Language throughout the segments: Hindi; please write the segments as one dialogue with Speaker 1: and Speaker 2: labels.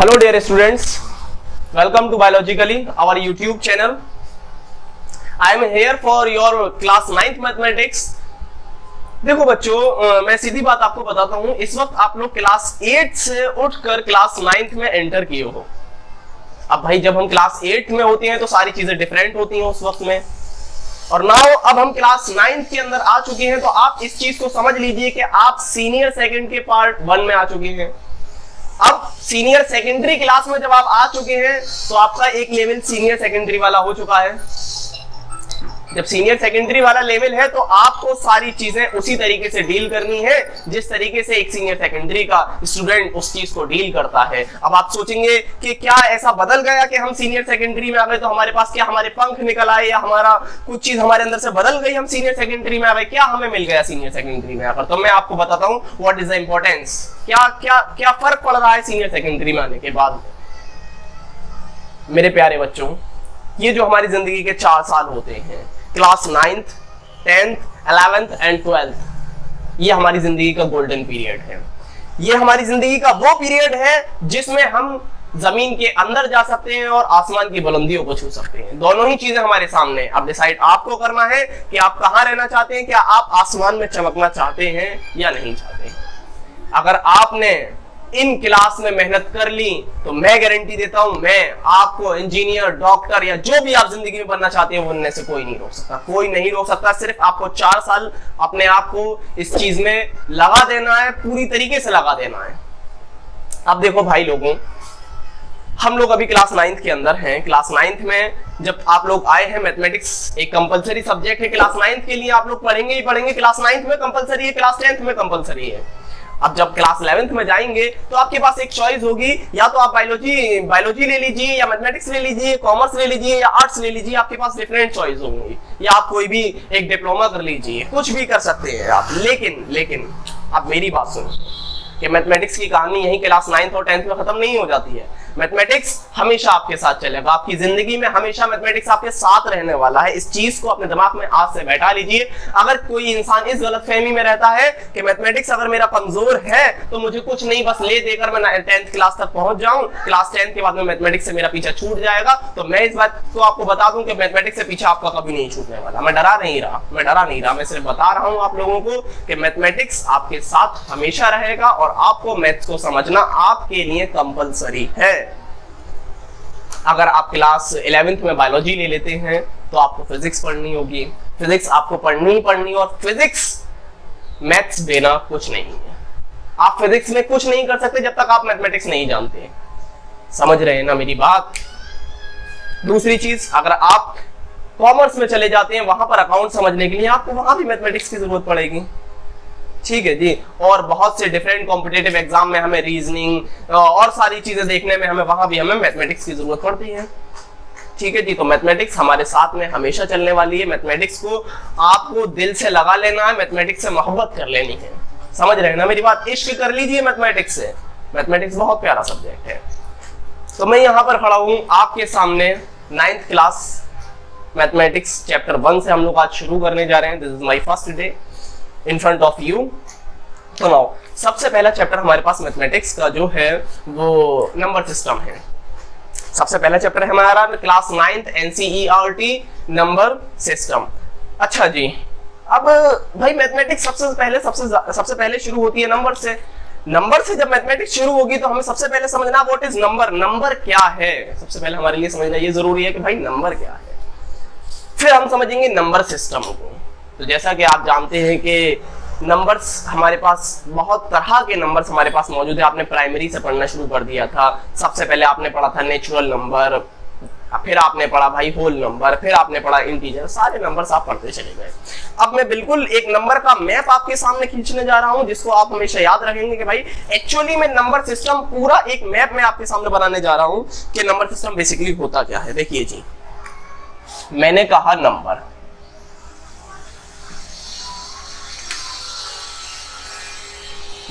Speaker 1: Hello dear students, welcome to Biologically, our YouTube channel. I am here for your class 9th mathematics. देखो बच्चों, मैं सीधी बात आपको बताता हूँ, इस वक्त आप लोग क्लास 8 से उठकर क्लास 9th में एंटर किए हो। अब भाई जब हम क्लास 8 में होते हैं तो सारी चीजें डिफरेंट होती हैं उस वक्त में, और नाउ अब हम क्लास 9th के अंदर आ चुके हैं, तो आप इस चीज को समझ लीजिए कि आप सीनियर सेकेंड के पार्ट 1 में आ चुके हैं। अब सीनियर सेकेंडरी क्लास में जब आप आ चुके हैं तो आपका एक लेवल सीनियर सेकेंडरी वाला हो चुका है। जब सीनियर सेकेंडरी वाला लेवल है तो आपको सारी चीजें उसी तरीके से डील करनी है जिस तरीके से एक सीनियर सेकेंडरी का स्टूडेंट उस चीज को डील करता है। अब आप सोचेंगे कि क्या ऐसा बदल गया कि हम सीनियर सेकेंडरी में आ गए तो हमारे पास क्या हमारे पंख निकल आए या हमारा कुछ चीज हमारे अंदर से बदल गई, हम सीनियर सेकेंडरी में आ गए, क्या हमें मिल गया सीनियर सेकेंडरी में आकर? तो मैं आपको बताता हूँ व्हाट इज द इंपॉर्टेंस, क्या क्या क्या फर्क पड़ रहा है सीनियर सेकेंडरी में आने के बाद। मेरे प्यारे बच्चों, ये जो हमारी जिंदगी के 4 साल होते हैं, class 9th, 10th, 11th and 12th, ये हमारी जिंदगी का गोल्डन पीरियड है। ये हमारी जिंदगी का वो पीरियड है जिसमें हम जमीन के अंदर जा सकते हैं और आसमान की बुलंदियों को छू सकते हैं। दोनों ही चीजें हमारे सामने। अब डिसाइड आपको करना है कि आप कहां रहना चाहते हैं, क्या आप आसमान में चमकना चाहते हैं या नहीं चाहते। अगर आपने इन क्लास में मेहनत कर ली तो मैं गारंटी देता हूं, मैं आपको इंजीनियर, डॉक्टर या जो भी आप जिंदगी में बनना चाहते हैं बनने से कोई नहीं रोक सकता। कोई नहीं रोक सकता। सिर्फ आपको 4 साल अपने आप को इस चीज में लगा देना है, पूरी तरीके से लगा देना है। अब देखो भाई लोगों, हम लोग अभी क्लास 9th के अंदर हैं। क्लास 9th में जब आप लोग आए हैं, मैथमेटिक्स एक कंपलसरी सब्जेक्ट है। क्लास 9th के लिए आप लोग पढ़ेंगे ही पढ़ेंगे। क्लास 9th में कंपलसरी है, क्लास 10th में कंपलसरी है। अब जब क्लास 11th में जाएंगे तो आपके पास एक चॉइस होगी, या तो आप बायोलॉजी ले लीजिए, या मैथमेटिक्स ले लीजिए, कॉमर्स ले लीजिए, या आर्ट्स ले लीजिए। आपके पास डिफरेंट चॉइस होंगी, या आप कोई भी एक डिप्लोमा कर लीजिए, कुछ भी कर सकते हैं आप। लेकिन आप मेरी बात सुनो कि मैथमेटिक्स की कहानी यही क्लास 9th और 10th में खत्म नहीं हो जाती है। मैथमेटिक्स हमेशा आपके साथ चलेगा, आपकी जिंदगी में हमेशा मैथमेटिक्स आपके साथ रहने वाला है। इस चीज को अपने दिमाग में आज से बैठा लीजिए। अगर कोई इंसान इस गलतफहमी में रहता है कि मैथमेटिक्स अगर मेरा कमजोर है तो मुझे कुछ नहीं, बस ले देकर मैं 10th क्लास तक पहुंच जाऊं, क्लास 10th के बाद में मैथमेटिक्स से मेरा पीछा छूट जाएगा, तो मैं इस बात को आपको बता दूं कि मैथमेटिक्स से पीछा आपका कभी नहीं छूटने वाला। मैं डरा नहीं रहा, मैं सिर्फ बता रहा हूं आप लोगों को कि मैथमेटिक्स आपके साथ हमेशा रहेगा और आपको मैथ्स को समझना आपके लिए कंपलसरी है। अगर आप क्लास 11th में बायोलॉजी ले लेते हैं तो आपको फिजिक्स पढ़नी होगी। फिजिक्स आपको पढ़नी ही पढ़नी, और फिजिक्स मैथ्स बिना कुछ नहीं है। आप फिजिक्स में कुछ नहीं कर सकते जब तक आप मैथमेटिक्स नहीं जानते। समझ रहे हैं ना मेरी बात? दूसरी चीज, अगर आप कॉमर्स में चले जाते हैं, वहां पर अकाउंट समझने के लिए आपको वहां भी मैथमेटिक्स की जरूरत पड़ेगी। ठीक है जी। और बहुत से डिफरेंट कॉम्पिटिटिव एग्जाम में हमें रीजनिंग और सारी चीजें देखने में वहां भी हमें मैथमेटिक्स की जरूरत पड़ती है। ठीक है जी। तो मैथमेटिक्स हमारे साथ में हमेशा चलने वाली है। मैथमेटिक्स को आपको दिल से लगा लेना है, मैथमेटिक्स से मोहब्बत कर लेनी है। समझ रहे हैं ना मेरी बात? इश्क कर लीजिए मैथमेटिक्स से। मैथमेटिक्स बहुत प्यारा सब्जेक्ट है। तो मैं यहाँ पर खड़ा हूँ आपके सामने 9th क्लास मैथमेटिक्स चैप्टर 1 से हम लोग आज शुरू करने जा रहे हैं। This is my first day in front of you। तो नाउ सबसे पहला चैप्टर हमारे पास मैथमेटिक्स का जो है वो नंबर सिस्टम है। सबसे पहला चैप्टर है हमारा class 9th NCERT number system. अच्छा जी, अब भाई मैथमेटिक्स सबसे पहले शुरू होती है नंबर से। नंबर से जब मैथमेटिक्स शुरू होगी तो हमें सबसे पहले समझना व्हाट इज नंबर। नंबर क्या है सबसे पहले हमारे लिए समझना ये जरूरी है कि भाई नंबर क्या है। फिर हम समझेंगे नंबर सिस्टम को। तो जैसा कि आप जानते हैं कि नंबर्स हमारे पास बहुत तरह के नंबर्स हमारे पास मौजूद है। आपने प्राइमरी से पढ़ना शुरू कर दिया था। सबसे पहले आपने पढ़ा था नेचुरल नंबर, फिर आपने पढ़ा भाई होल नंबर, फिर आपने पढ़ा इंटीजर। सारे नंबर्स आप पढ़ते चले गए। अब मैं बिल्कुल एक नंबर का मैप आपके सामने खींचने जा रहा हूं जिसको आप हमेशा याद रखेंगे कि भाई एक्चुअली में नंबर सिस्टम पूरा एक मैप में आपके सामने बनाने जा रहा हूं कि नंबर सिस्टम बेसिकली होता क्या है। देखिए जी, मैंने कहा नंबर,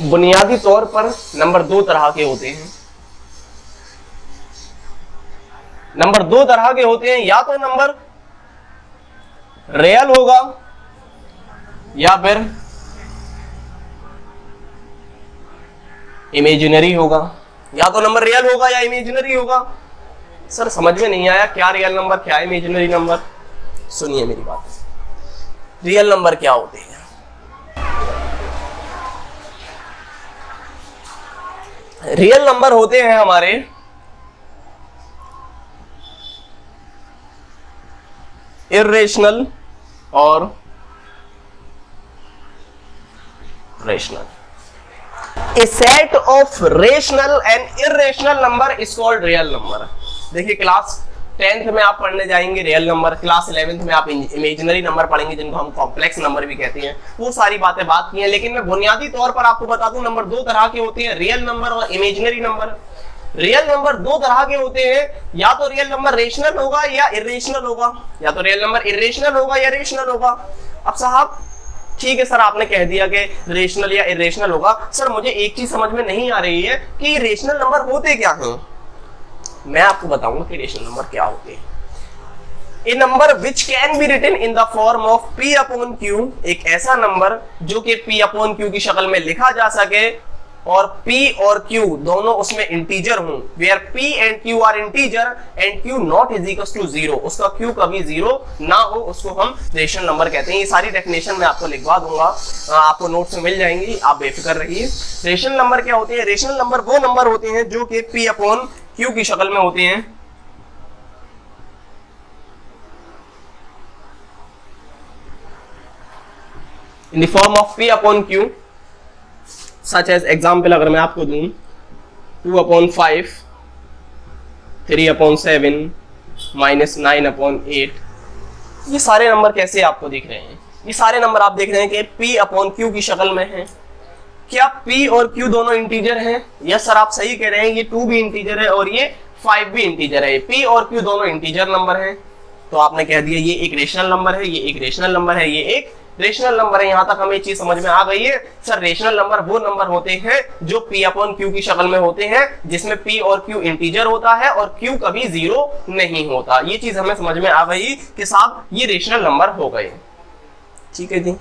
Speaker 1: बुनियादी तौर पर नंबर 2 तरह के होते हैं। नंबर 2 तरह के होते हैं, या तो नंबर रियल होगा या फिर इमेजिनरी होगा। या तो नंबर रियल होगा या इमेजिनरी होगा। सर समझ में नहीं आया, क्या रियल नंबर क्या इमेजिनरी नंबर? सुनिए मेरी बात, रियल नंबर क्या होते हैं? रियल नंबर होते हैं हमारे इर्रेशनल और rational. A set of rational and irrational number is called real number. देखिए क्लास 10th में आप पढ़ने जाएंगे रियल नंबर, क्लास 11th में आप इमेजिनरी नंबर पढ़ेंगे जिनको हम कॉम्प्लेक्स नंबर भी कहते हैं। वो सारी बातें बात की हैं, लेकिन मैं बुनियादी तौर पर आपको बता दूं नंबर दो तरह के होते हैं, रियल नंबर और इमेजिनरी नंबर। रियल नंबर दो तरह के होते हैं, या तो रियल नंबर रेशनल होगा या इर्रेशनल होगा, या तो रियल नंबर इर्रेशनल होगा या रेशनल होगा। अब साहब ठीक है सर, आपने कह दिया कि रेशनल या इर्रेशनल होगा। सर मुझे एक चीज समझ में नहीं आ रही है कि रेशनल नंबर होते क्या हैं। मैं आपको बताऊंगा कि रेशनल नंबर क्या होते हैं। A number which can be written in the form of P upon Q, एक ऐसा नंबर जो कि P अपॉन Q की शक्ल में लिखा जा सके और P और Q दोनों उसमें इंटीजर हों, where P and Q are integer and Q not is equal to 0, उसका Q कभी 0 ना हो, उसको हम रेशनल नंबर कहते हैं। ये सारी डेफिनेशन मैं आपको लिखवा दूंगा, आपको नोट्स में मिल जाएंगी, आप बेफिक्र रहिए। रेशनल नंबर क्या होते हैं? रेशनल नंबर वो नंबर होते हैं जो कि P अपॉन Q की शक्ल में होते हैं। In the form of P upon Q, such as example अगर मैं आपको दूं 2 अपॉन 5, 3 अपॉन 7, -9 अपॉन 8, ये सारे नंबर कैसे आपको दिख रहे हैं? ये सारे नंबर आप देख रहे हैं कि P अपॉन Q की शक्ल में हैं। क्या P और Q दोनों इंटीजर हैं? यस सर, आप सही कह रहे हैं, ये 2 भी इंटीजर है और ये 5 भी इंटीजर है। P और Q दोनों इंटीजर नंबर हैं, तो आपने कह दिया ये एक रेशनल नंबर है, ये एक रेशनल नंबर है, ये एक रेशनल नंबर है। यहां तक हमें चीज समझ में आ गई है। सर रेशनल नंबर वो नंबर होते हैं जो P अपॉन Q की शक्ल में होते हैं, जिसमें P और Q इंटीजर होता है और Q कभी 0 नहीं होता। ये चीज हमें समझ में आ गई कि साहब ये रेशनल नंबर हो गए। ठीक है जी,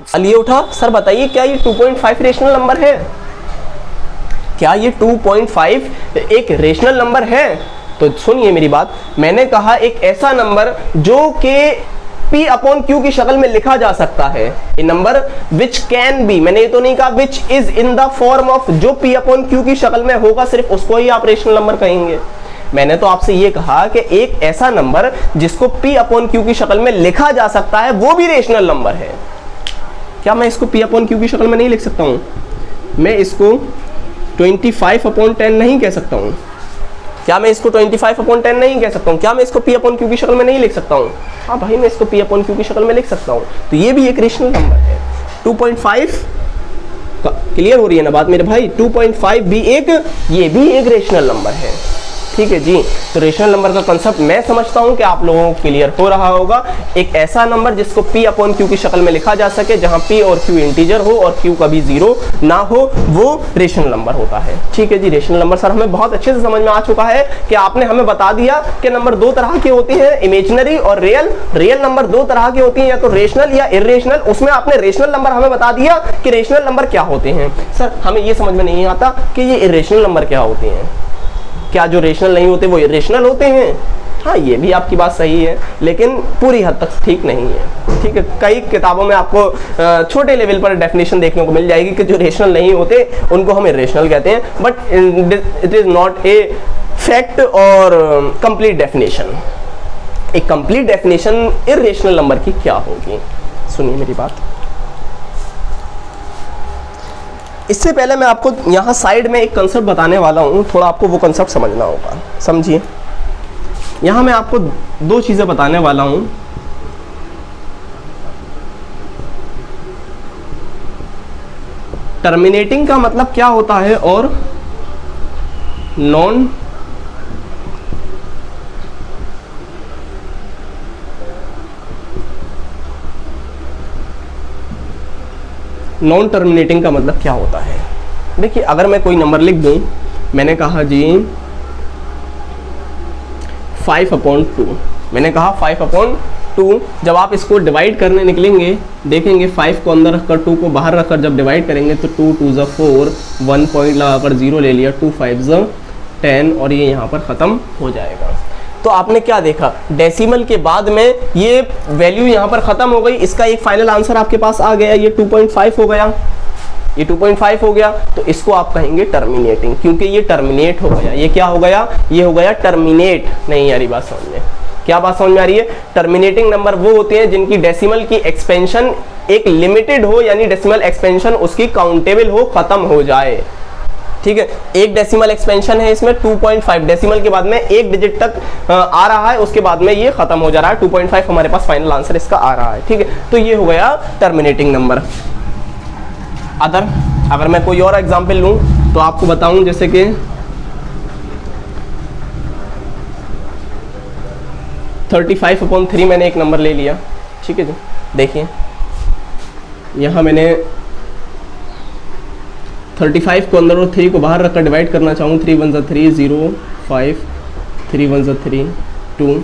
Speaker 1: चलिए उठा। सर बताइए क्या ये 2.5 रेशनल नंबर है? क्या ये 2.5 एक रेशनल नंबर है? तो सुनिए मेरी बात, मैंने कहा एक ऐसा नंबर जो कि P अपॉन Q की शक्ल में लिखा जा सकता है। ये नंबर विच कैन बी, मैंने ये तो नहीं कहा which is in the form of, जो P अपॉन Q की शक्ल में होगा सिर्फ उसको ही आप रेशनल नंबर कहेंगे। मैंने तो आपसे ये कहा कि एक ऐसा नंबर जिसको P अपॉन Q की शक्ल में लिखा जा सकता है वो भी रेशनल नंबर है। क्या मैं इसको P अपॉन Q की शक्ल में नहीं लिख सकता हूँ? मैं इसको 25 अपॉन 10 नहीं कह सकता हूँ? क्या मैं इसको 25 अपॉन 10 नहीं कह सकता हूँ? क्या मैं इसको P अपॉन Q की शक्ल में नहीं लिख सकता हूँ? हाँ भाई, मैं इसको P अपॉन Q की शक्ल में लिख सकता हूँ। तो ये भी एक रेशनल नंबर है। 2.5 क्लियर हो रही है ना बात मेरे भाई? 2.5 भी ये भी एक रेशनल नंबर है। ठीक है जी, तो रेशनल नंबर का कंसेप्ट मैं समझता हूं कि आप लोगों को क्लियर हो रहा होगा। एक ऐसा नंबर जिसको P अपॉन Q की शक्ल में लिखा जा सके, जहां P और Q इंटीजर हो और Q कभी 0 ना हो, वो रेशनल नंबर होता है। ठीक है जी, रेशनल नंबर सर हमें बहुत अच्छे से समझ में आ चुका है कि आपने हमें बता दिया कि नंबर दो तरह के होते हैं, इमेजिनरी और रियल। रियल नंबर दो तरह के होती हैं, या तो रेशनल या इर्रेशनल। उसमें आपने रेशनल नंबर हमें बता दिया कि रेशनल नंबर क्या होते हैं। सर हमें ये समझ में नहीं आता कि ये इर्रेशनल नंबर क्या होते हैं। क्या जो रेशनल नहीं होते वो इर्रेशनल होते हैं? हाँ, ये भी आपकी बात सही है, लेकिन पूरी हद तक ठीक नहीं है। ठीक है, कई किताबों में आपको छोटे लेवल पर डेफिनेशन देखने को मिल जाएगी कि जो रेशनल नहीं होते उनको हम इर्रेशनल कहते हैं, but it is not a fact और कंप्लीट डेफिनेशन। एक कंप्लीट डेफिनेशन इर्रेशनल नंबर की क्या होगी, सुनिए मेरी बात। इससे पहले मैं आपको यहाँ साइड में एक कंसेप्ट बताने वाला हूँ, थोड़ा आपको वो कंसेप्ट समझना होगा। समझिए, यहाँ मैं आपको दो चीज़ें बताने वाला हूँ। टर्मिनेटिंग का मतलब क्या होता है और नॉन टर्मिनेटिंग का मतलब क्या होता है। देखिए, अगर मैं कोई नंबर लिख दूं, मैंने कहा जी 5/2, मैंने कहा 5/2, 2, जब आप इसको डिवाइड करने निकलेंगे देखेंगे 5 को अंदर रखकर 2 को बाहर रखकर जब डिवाइड करेंगे तो 2 2 ज़ा 4, 1 पॉइंट लगाकर 0 ले लिया, 2 5 ज़ा 10 और ये यहाँ पर ख़त्म हो जाएगा। तो आपने क्या देखा, डेसिमल के बाद में ये वैल्यू यहाँ पर ख़त्म हो गई, इसका एक फाइनल आंसर आपके पास आ गया, ये 2.5 हो गया, ये 2.5 हो गया। तो इसको आप कहेंगे टर्मिनेटिंग, क्योंकि ये टर्मिनेट हो गया। ये क्या हो गया, ये हो गया टर्मिनेट। नहीं आ रही बात समझ में, क्या बात समझ में आ रही है? टर्मिनेटिंग नंबर वो होते हैं जिनकी डेसिमल की एक्सपेंशन एक लिमिटेड हो, यानी डेसिमल एक्सपेंशन उसकी काउंटेबल हो, खत्म हो जाए। ठीक है, एक डेसिमल एक्सपेंशन है इसमें 2.5, डेसिमल के बाद में एक डिजिट तक आ रहा है, उसके बाद में ये खत्म हो जा रहा है। 2.5 हमारे पास फाइनल आंसर इसका आ रहा है। ठीक है, तो ये हो गया टर्मिनेटिंग नंबर। अगर मैं कोई और एग्जाम्पल लूं तो आपको बताऊं, जैसे कि 35/3 मैंने एक नंबर ले लिया। ठीक है जी, देखिए यहाँ मैंने 35 को अंदर और 3 को बाहर रखकर डिवाइड करना चाहूँ। 3 1 ज़ा 3, 0 5, 3 1 ज़ा 3 2,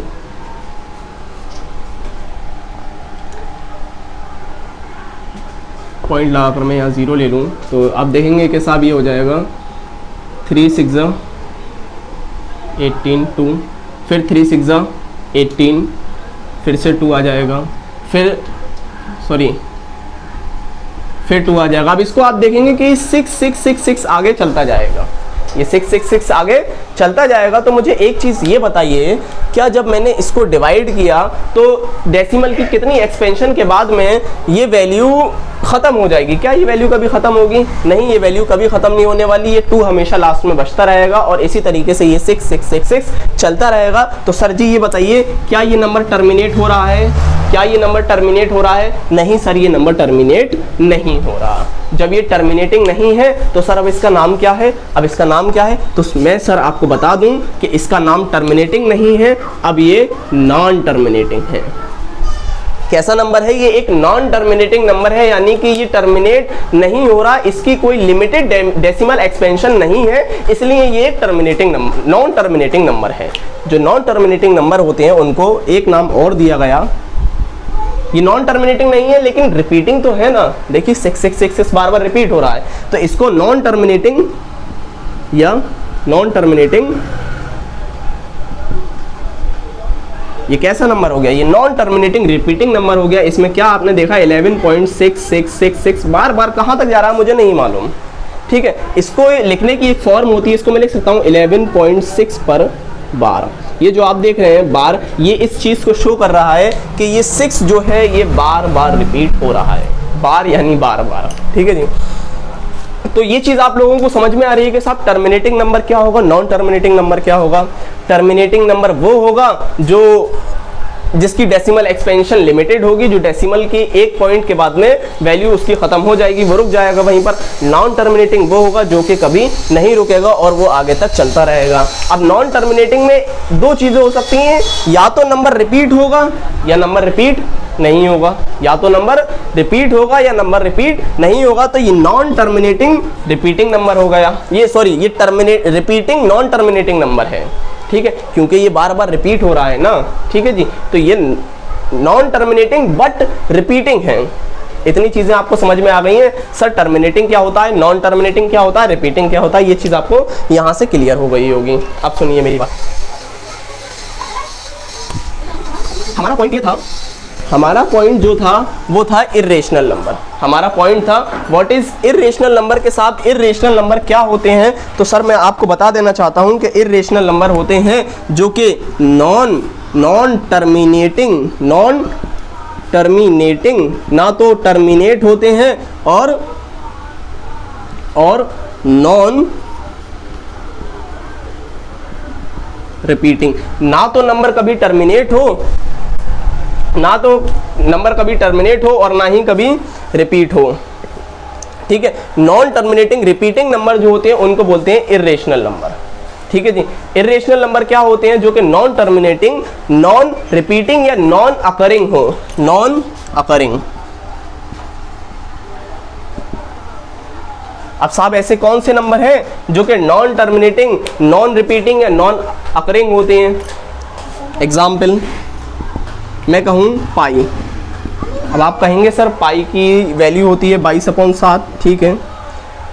Speaker 1: पॉइंट लगाकर मैं यहाँ 0 ले लूँ तो आप देखेंगे कि साहब ये हो जाएगा 3 6 ज़ा 18 2, फिर 3 6 ज़ा 18, फिर से 2 आ जाएगा, फिर 2 आ जाएगा। अब इसको आप देखेंगे कि 6 6 6 6 आगे चलता जाएगा, ये 6 6 6 आगे चलता जाएगा। तो मुझे एक चीज़ ये बताइए, क्या जब मैंने इसको डिवाइड किया तो डेसिमल की कितनी एक्सपेंशन के बाद में ये वैल्यू ख़त्म हो जाएगी? क्या ये वैल्यू कभी ख़त्म होगी? नहीं, ये वैल्यू कभी ख़त्म नहीं होने वाली। ये 2 हमेशा लास्ट में बचता रहेगा और इसी तरीके से ये 6 6 6 6 चलता रहेगा। तो सर जी ये बताइए, क्या ये नंबर टर्मिनेट हो रहा है? क्या ये नंबर टर्मिनेट हो रहा है? नहीं सर, ये नंबर टर्मिनेट नहीं हो रहा। जब ये टर्मिनेटिंग नहीं है तो सर अब इसका नाम क्या है? अब इसका नाम क्या है? तो मैं सर आपको बता दूं कि इसका नाम टर्मिनेटिंग नहीं है, अब ये नॉन टर्मिनेटिंग है। कैसा नंबर है? ये एक नॉन टर्मिनेटिंग नंबर है, यानी कि ये टर्मिनेट नहीं हो रहा, इसकी कोई लिमिटेड डेसिमल एक्सपेंशन नहीं है, इसलिए ये एक terminating number, non terminating number है। जो नॉन टर्मिनेटिंग नंबर होते हैं उनको एक नाम और दिया गया। ये नॉन टर्मिनेटिंग नहीं है लेकिन रिपीटिंग तो है ना, देखिए 6 6 6 6 बार बार रिपीट हो रहा है, तो इसको नॉन टर्मिनेटिंग या नॉन टर्मिनेटिंग, ये कैसा नंबर हो गया? ये नॉन टर्मिनेटिंग रिपीटिंग नंबर हो गया। इसमें क्या आपने देखा 11.6666 बार बार कहाँ तक जा रहा है मुझे नहीं मालूम। ठीक है, इसको लिखने की एक फॉर्म होती है, इसको मैं लिख सकता हूँ 11.6 पर बार। ये जो आप देख रहे हैं बार, ये इस चीज़ को शो कर रहा है कि ये 6 जो है ये बार बार रिपीट हो रहा है, बार यानी बार बार। ठीक है जी, तो ये चीज़ आप लोगों को समझ में आ रही है कि साहब टर्मिनेटिंग नंबर क्या होगा, नॉन टर्मिनेटिंग नंबर क्या होगा? टर्मिनेटिंग नंबर वो होगा जो जिसकी डेसिमल एक्सपेंशन लिमिटेड होगी, जो डेसिमल की एक पॉइंट के बाद में वैल्यू उसकी ख़त्म हो जाएगी, वो रुक जाएगा वहीं पर। नॉन टर्मिनेटिंग वो होगा जो कि कभी नहीं रुकेगा और वो आगे तक चलता रहेगा। अब नॉन टर्मिनेटिंग में दो चीज़ें हो सकती हैं, या तो नंबर रिपीट होगा या नंबर रिपीट नहीं होगा, या तो नंबर रिपीट होगा या नंबर रिपीट नहीं होगा। तो ये नॉन टर्मिनेटिंग रिपीटिंग नंबर हो गया, ये रिपीटिंग नॉन टर्मिनेटिंग नंबर है। ठीक है, क्योंकि ये बार बार रिपीट हो रहा है ना। ठीक है जी, तो ये नॉन टर्मिनेटिंग बट रिपीटिंग है। इतनी चीजें आपको समझ में आ गई हैं। सर टर्मिनेटिंग क्या होता है, नॉन टर्मिनेटिंग क्या होता है, रिपीटिंग क्या होता है, ये चीज आपको यहां से क्लियर हो गई होगी। अब सुनिए मेरी बात। हमारा पॉइंट ये था, हमारा पॉइंट जो था वो था इर्रेशनल नंबर। हमारा पॉइंट था व्हाट इज इर्रेशनल नंबर के साथ इर्रेशनल नंबर क्या होते हैं। तो सर मैं आपको बता देना चाहता हूं कि इर्रेशनल नंबर होते हैं जो कि नॉन टर्मिनेटिंग ना तो टर्मिनेट होते हैं और नॉन रिपीटिंग। ना तो नंबर कभी टर्मिनेट हो, ना तो नंबर कभी टर्मिनेट हो और ना ही कभी रिपीट हो। ठीक है, नॉन टर्मिनेटिंग रिपीटिंग नंबर जो होते हैं उनको बोलते हैं इर्रेशनल नंबर। ठीक है जी, इर्रेशनल नंबर क्या होते हैं? जो कि नॉन टर्मिनेटिंग, नॉन रिपीटिंग या नॉन अकरिंग हो, नॉन अकरिंग। अब साहब ऐसे कौन से नंबर हैं जो कि नॉन टर्मिनेटिंग, नॉन रिपीटिंग या नॉन अकरिंग होते हैं? एग्जाम्पल मैं कहूँ पाई। अब आप कहेंगे सर पाई की वैल्यू होती है 22/7, ठीक है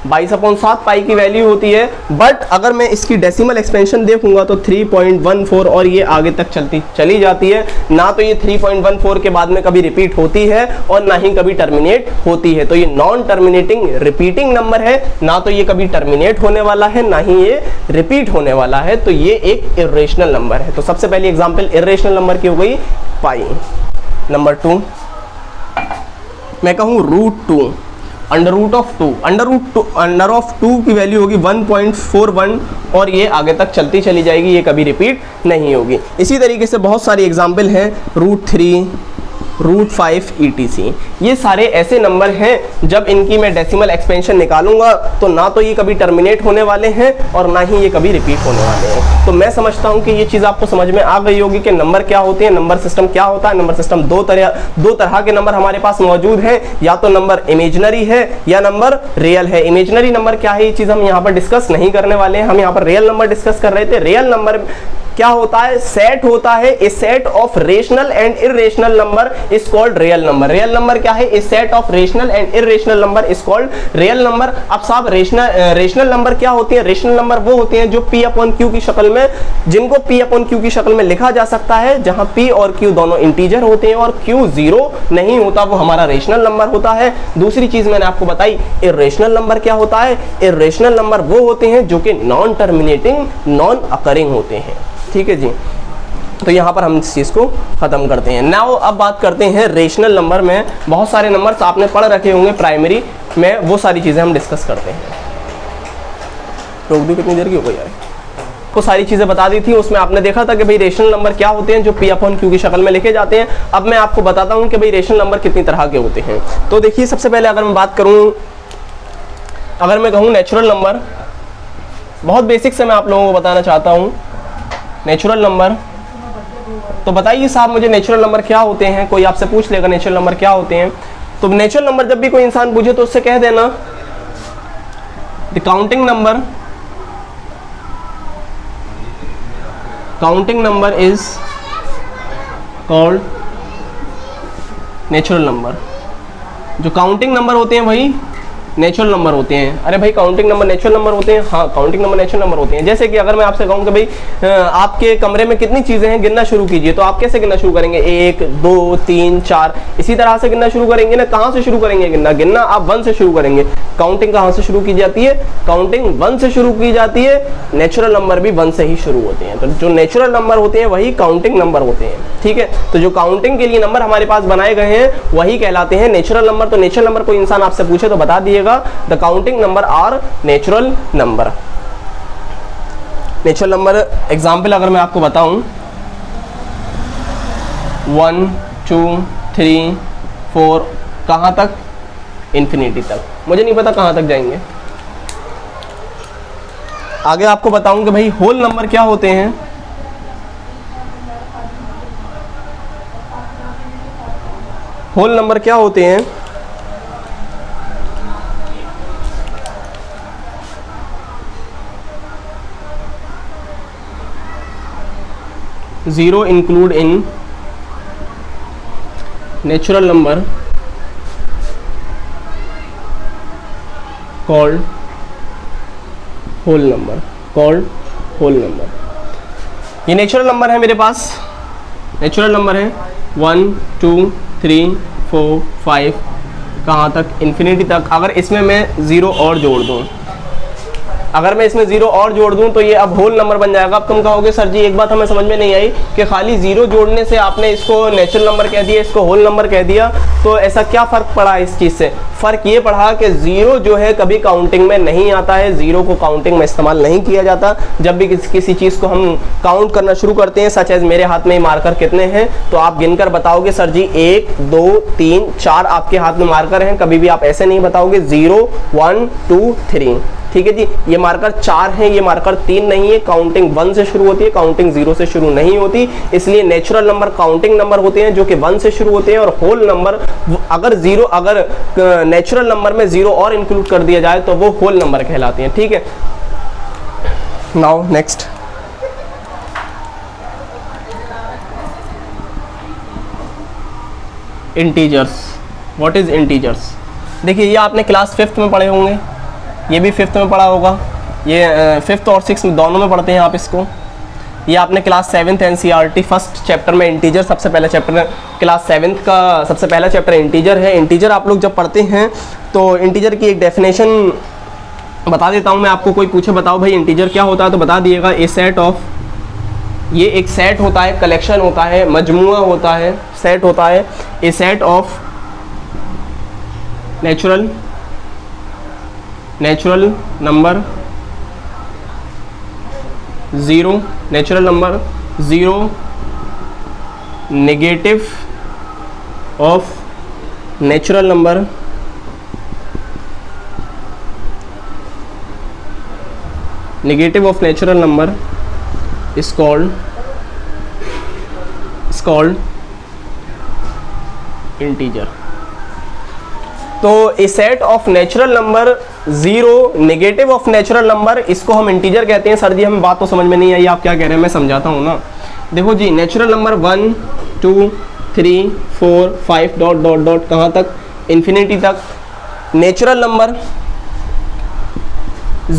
Speaker 1: 22/7 पाई की वैल्यू होती है, बट अगर मैं इसकी डेसिमल एक्सपेंशन देखूंगा तो 3.14 और ये आगे तक चली जाती है। ना तो ये 3.14 के बाद में कभी रिपीट होती है और ना ही कभी टर्मिनेट होती है। तो ये नॉन टर्मिनेटिंग रिपीटिंग नंबर है, ना तो ये कभी टर्मिनेट होने वाला है ना ही ये रिपीट होने वाला है। तो ये एक इर्रेशनल नंबर है। तो सबसे पहली एग्जाम्पल इर्रेशनल नंबर की हो गई पाई। नंबर 2 मैं कहूँ √2, अंडर ऑफ 2 की वैल्यू होगी 1.41 और ये आगे तक चलती चली जाएगी, ये कभी रिपीट नहीं होगी। इसी तरीके से बहुत सारी एग्जाम्पल हैं, √3, √5 etc। ये सारे ऐसे नंबर हैं जब इनकी मैं डेसिमल एक्सपेंशन निकालूंगा तो ना तो ये कभी टर्मिनेट होने वाले हैं और ना ही ये कभी रिपीट होने वाले हैं। तो मैं समझता हूं कि ये चीज़ आपको समझ में आ गई होगी कि नंबर क्या होते हैं, नंबर सिस्टम क्या होता है। नंबर सिस्टम दो तरह के नंबर हमारे पास मौजूद हैं, या तो नंबर इमेजिनरी है या नंबर रियल है। इमेजिनरी नंबर क्या है ये चीज़ हम यहाँ पर डिस्कस नहीं करने वाले हैं, हम यहाँ पर रियल नंबर डिस्कस कर रहे थे। रियल नंबर क्या होता है, सेट होता है, a set of rational and irrational number is called real number. Real number क्या है, a set of rational and irrational number is called real number. अब साहब रेशनल नंबर क्या होती है? रेशनल नंबर वो होते हैं जो P/Q की शक्ल में, जिनको P/Q की शक्ल में लिखा जा सकता है, जहां P और Q दोनों इंटीजर होते हैं और Q 0 नहीं होता, वो हमारा रेशनल नंबर होता है। दूसरी चीज मैंने आपको बताई, इर्रेशनल नंबर क्या होता है? इर्रेशनल नंबर वो होते हैं जो कि नॉन टर्मिनेटिंग, नॉन अकरिंग होते हैं। ठीक है जी, तो यहाँ पर हम इस चीज़ को ख़त्म करते हैं। नाउ अब बात करते हैं रेशनल नंबर में। बहुत सारे नंबर्स आपने पढ़ रखे होंगे प्राइमरी में, वो सारी चीज़ें हम डिस्कस करते हैं। रोक दूँ, कितनी देर की हो गई यार? वो सारी चीज़ें बता दी थी, उसमें आपने देखा था कि भाई रेशनल नंबर क्या होते हैं जो P/Q की शक्ल में लिखे जाते हैं। अब मैं आपको बताता हूँ कि भाई रेशनल नंबर कितनी तरह के होते हैं। तो देखिए, सबसे पहले अगर मैं बात करूँ, अगर मैं कहूँ नेचुरल नंबर, बहुत बेसिक से मैं आप लोगों को बताना चाहता हूँ नेचुरल नंबर। तो बताइए साहब मुझे नेचुरल नंबर क्या होते हैं? कोई आपसे पूछ लेगा नेचुरल नंबर क्या होते हैं, तो नेचुरल नंबर जब भी कोई इंसान पूछे तो उससे कह देना the counting number is called natural number. जो काउंटिंग नंबर होते हैं वही नेचुरल नंबर होते हैं। अरे भाई काउंटिंग नंबर नेचुरल नंबर होते हैं? हाँ, काउंटिंग नंबर नेचुरल नंबर होते हैं। जैसे कि अगर मैं आपसे कहूँ कि भाई आपके कमरे में कितनी चीज़ें हैं, गिनना शुरू कीजिए, तो आप कैसे गिनना शुरू करेंगे? 1 2 3 4 इसी तरह से गिनना शुरू करेंगे ना। कहाँ से शुरू करेंगे गिनना आप 1 से शुरू करेंगे। काउंटिंग कहाँ से शुरू की जाती है? काउंटिंग 1 से शुरू की जाती है। नेचुरल नंबर भी 1 से ही शुरू होते हैं। तो जो नेचुरल नंबर होते हैं वही काउंटिंग नंबर होते हैं। ठीक है, तो जो काउंटिंग के लिए नंबर हमारे पास बनाए गए हैं वही कहलाते हैं नेचुरल नंबर। तो नेचुरल नंबर कोई इंसान आपसे पूछे तो बता दिएगा the counting number are natural number. Natural number example अगर मैं आपको बताऊं, 1 2 3 4 कहाँ तक? इन्फिनिटी तक। मुझे नहीं पता कहाँ तक जाएंगे। आगे आपको बताऊं कि भाई होल नंबर क्या होते हैं। होल नंबर क्या होते हैं? Zero include in natural number called whole number. ये नेचुरल नंबर है मेरे पास, नेचुरल नंबर है 1 2 3 4 5 कहाँ तक? इन्फिनिटी तक। अगर इसमें मैं 0 और जोड़ दूँ, अगर मैं इसमें 0 और जोड़ दूं तो ये अब होल नंबर बन जाएगा। अब तुम कहोगे सर जी एक बात हमें समझ में नहीं आई कि खाली 0 जोड़ने से आपने इसको नेचुरल नंबर कह दिया, इसको होल नंबर कह दिया, तो ऐसा क्या फ़र्क पड़ा इस चीज़ से? फ़र्क ये पड़ा कि 0 जो है कभी काउंटिंग में नहीं आता है, 0 को काउंटिंग में इस्तेमाल नहीं किया जाता। जब भी किसी चीज़ को हम काउंट करना शुरू करते हैं, सच एज मेरे हाथ में मार्कर कितने हैं, तो आप गिनकर बताओगे सर जी 1 2 3 4 आपके हाथ में मार्कर हैं। कभी भी आप ऐसे नहीं बताओगे 0 1 2 3। ठीक है जी, ये मार्कर 4 है, ये मार्कर 3 नहीं है। काउंटिंग 1 से शुरू होती है, काउंटिंग 0 से शुरू नहीं होती। इसलिए नेचुरल नंबर काउंटिंग नंबर होते हैं जो कि 1 से शुरू होते हैं, और होल नंबर अगर नेचुरल नंबर में 0 और इंक्लूड कर दिया जाए तो वो होल नंबर कहलाते हैं। ठीक है, now next integers. What is integers? देखिए ये आपने क्लास 5th में पढ़े होंगे, ये भी 5th में पढ़ा होगा, ये 5th और 6th में दोनों में पढ़ते हैं आप इसको। ये आपने class 7th NCERT first chapter में इंटीजर, सबसे पहला चैप्टर क्लास 7th का सबसे पहला चैप्टर इंटीजर है। इंटीजर आप लोग जब पढ़ते हैं तो इंटीजर की एक डेफिनेशन बता देता हूँ मैं आपको। कोई पूछे बताओ भाई इंटीजर क्या होता है तो बता दिएगा, ए सेट ऑफ, ये एक सेट होता है, कलेक्शन होता है, मजमुआ होता है, सेट होता है, a set of natural number 0, natural number 0, negative of natural number, negative of natural number is called integer। तो a set of natural number 0, negative of natural number, इसको हम इंटीजर कहते हैं। सर जी हमें बात तो समझ में नहीं आई, आप क्या कह रहे हैं, मैं समझाता हूँ ना। देखो जी, natural number 1 2 3 4 5 dot dot dot कहाँ तक, इन्फिनिटी तक। नेचुरल नंबर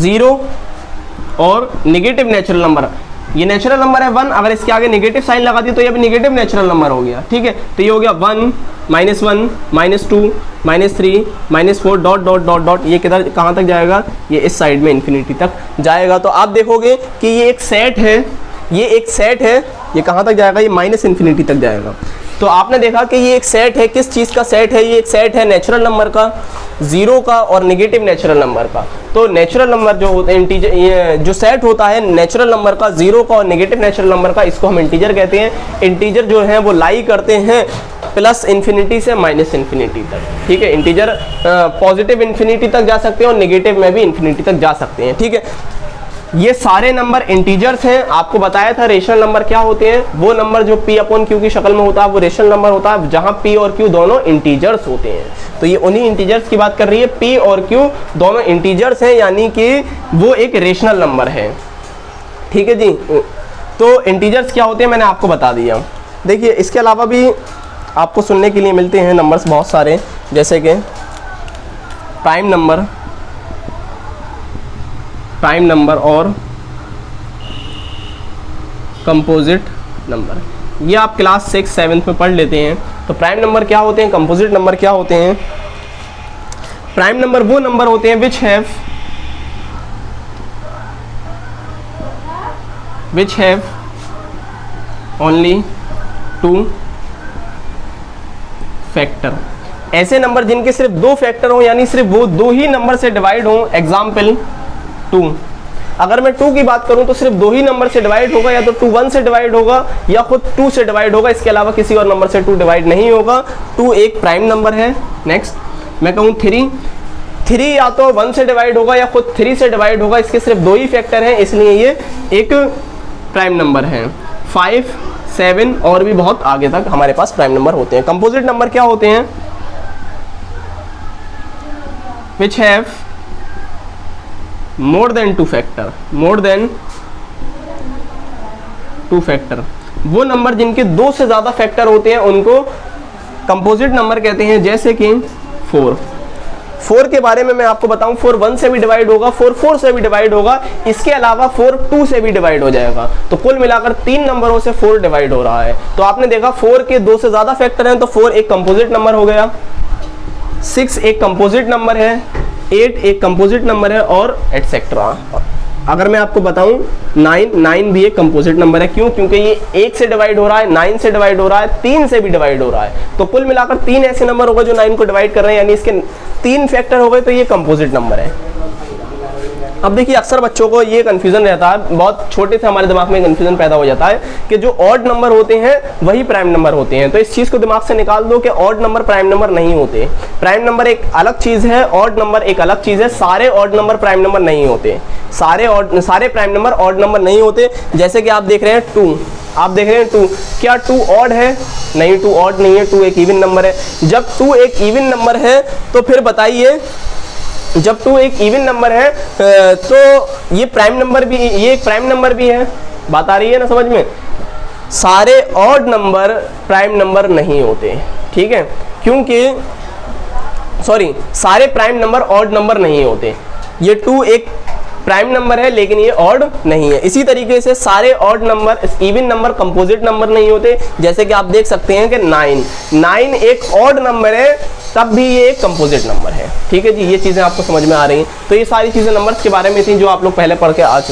Speaker 1: 0 और नेगेटिव नेचुरल नंबर, ये नेचुरल नंबर है 1, अगर इसके आगे नेगेटिव साइन लगा दी तो ये भी नेगेटिव नेचुरल नंबर हो गया, ठीक है। तो ये हो गया 1 -1 -2 -3 -4 डॉट डॉट डॉट डॉट, ये किधर कहाँ तक जाएगा, ये इस साइड में इन्फिनिटी तक जाएगा। तो आप देखोगे कि ये एक सेट है, ये एक सेट है, ये कहाँ तक जाएगा, ये माइनस इन्फिनिटी तक जाएगा। तो आपने देखा कि ये एक सेट है, किस चीज़ का सेट है, ये एक सेट है नेचुरल नंबर का, 0 का और नेगेटिव नेचुरल नंबर का। तो नेचुरल नंबर जो होते हैं इंटीजर, ये जो सेट होता है नेचुरल नंबर का, 0 का और नेगेटिव नेचुरल नंबर का, इसको हम इंटीजर कहते हैं। इंटीजर जो है वो लाई करते हैं प्लस इन्फिनिटी से माइनस इन्फिनिटी तक, ठीक है। इंटीजर पॉजिटिव इन्फिनिटी तक जा सकते हैं और नेगेटिव में भी इन्फिनिटी तक जा सकते हैं, ठीक है। ये सारे नंबर इंटीजर्स हैं। आपको बताया था रेशनल नंबर क्या होते हैं, वो नंबर जो p अपॉन q की शक्ल में होता है वो रेशनल नंबर होता है, जहां p और q दोनों इंटीजर्स होते हैं। तो ये उन्हीं इंटीजर्स की बात कर रही है, p और q दोनों इंटीजर्स हैं, यानी कि वो एक रेशनल नंबर है, ठीक है जी। तो इंटीजर्स क्या होते हैं मैंने आपको बता दिया। देखिए इसके अलावा भी आपको सुनने के लिए मिलते हैं नंबर्स बहुत सारे, जैसे कि प्राइम नंबर और कंपोजिट नंबर, ये आप क्लास 6 7 में पढ़ लेते हैं। तो प्राइम नंबर क्या होते हैं, कंपोजिट नंबर क्या होते हैं। प्राइम नंबर वो नंबर होते हैं which have only 2 फैक्टर, ऐसे नंबर जिनके सिर्फ 2 फैक्टर हो, यानी सिर्फ वो 2 ही नंबर से डिवाइड हो। एग्जाम्पल 2, अगर मैं 2 की बात करूं तो सिर्फ 2 ही नंबर से डिवाइड होगा, या तो 2 1 से डिवाइड होगा या खुद 2 से डिवाइड होगा, इसके अलावा किसी और नंबर से 2 डिवाइड नहीं होगा। 2 एक प्राइम नंबर है। नेक्स्ट मैं कहूँ 3 या तो 1 से डिवाइड होगा या खुद 3 से डिवाइड होगा, इसके सिर्फ 2 ही फैक्टर हैं, इसलिए ये एक प्राइम नंबर है। 5 7 और भी बहुत आगे तक हमारे पास प्राइम नंबर होते हैं। कंपोजिट नंबर क्या होते हैं, which have more than 2 factor, वो नंबर जिनके 2 से ज़्यादा फैक्टर होते हैं उनको कंपोजिट नंबर कहते हैं। जैसे कि 4 के बारे में मैं आपको बताऊं, 4 1 से भी डिवाइड होगा, 4 4 से भी डिवाइड होगा, इसके अलावा 4 2 से भी डिवाइड हो जाएगा। तो कुल मिलाकर 3 नंबरों से 4 डिवाइड हो रहा है। तो आपने देखा 4 के 2 से ज़्यादा फैक्टर हैं, तो 4 एक कंपोजिट नंबर हो गया, 6 एक कंपोजिट नंबर है, 8 एक कंपोजिट नंबर है, और एटसेट्रा। अगर मैं आपको बताऊं 9 भी एक कंपोजिट नंबर है। क्यों? क्योंकि ये 1 से डिवाइड हो रहा है, 9 से डिवाइड हो रहा है, 3 से भी डिवाइड हो रहा है। तो कुल मिलाकर 3 ऐसे नंबर होगा जो 9 को डिवाइड कर रहे हैं, यानी इसके 3 फैक्टर हो गए, तो ये कंपोजिट नंबर है। अब देखिए अक्सर बच्चों को ये कन्फ्यूजन रहता है, बहुत छोटे से हमारे दिमाग में कन्फ्यूजन पैदा हो जाता है कि जो ऑड नंबर होते हैं वही प्राइम नंबर होते हैं। तो इस चीज़ को दिमाग से निकाल दो कि ऑड नंबर प्राइम नंबर नहीं होते। प्राइम नंबर एक अलग चीज़ है, ऑड नंबर एक अलग चीज़ है। सारे ऑड नंबर प्राइम नंबर नहीं होते, सारे प्राइम नंबर ऑड नंबर नहीं होते। जैसे कि आप देख रहे हैं 2, आप देख रहे हैं 2, क्या 2 ऑड है? नहीं, 2 ऑड नहीं है, 2 एक इवन नंबर है। जब 2 एक इवन नंबर है तो फिर बताइए, जब 2 एक इवन नंबर है तो ये प्राइम नंबर भी, ये एक प्राइम नंबर भी है। बात आ रही है ना समझ में? सारे ऑड नंबर प्राइम नंबर नहीं होते, ठीक है, क्योंकि सॉरी सारे प्राइम नंबर ऑड नंबर नहीं होते। ये 2 एक प्राइम नंबर है लेकिन ये ऑड नहीं है। इसी तरीके से सारे odd number even number composite number नहीं होते। जैसे कि आप देख सकते हैं कि 9 एक ऑड नंबर है, तब भी ये एक कंपोजिट नंबर है। ठीक है जी, ये चीज़ें आपको समझ में आ रही हैं। तो ये सारी चीज़ें नंबर्स के बारे में थी जो आप लोग पहले पढ़ के आ चुके हैं।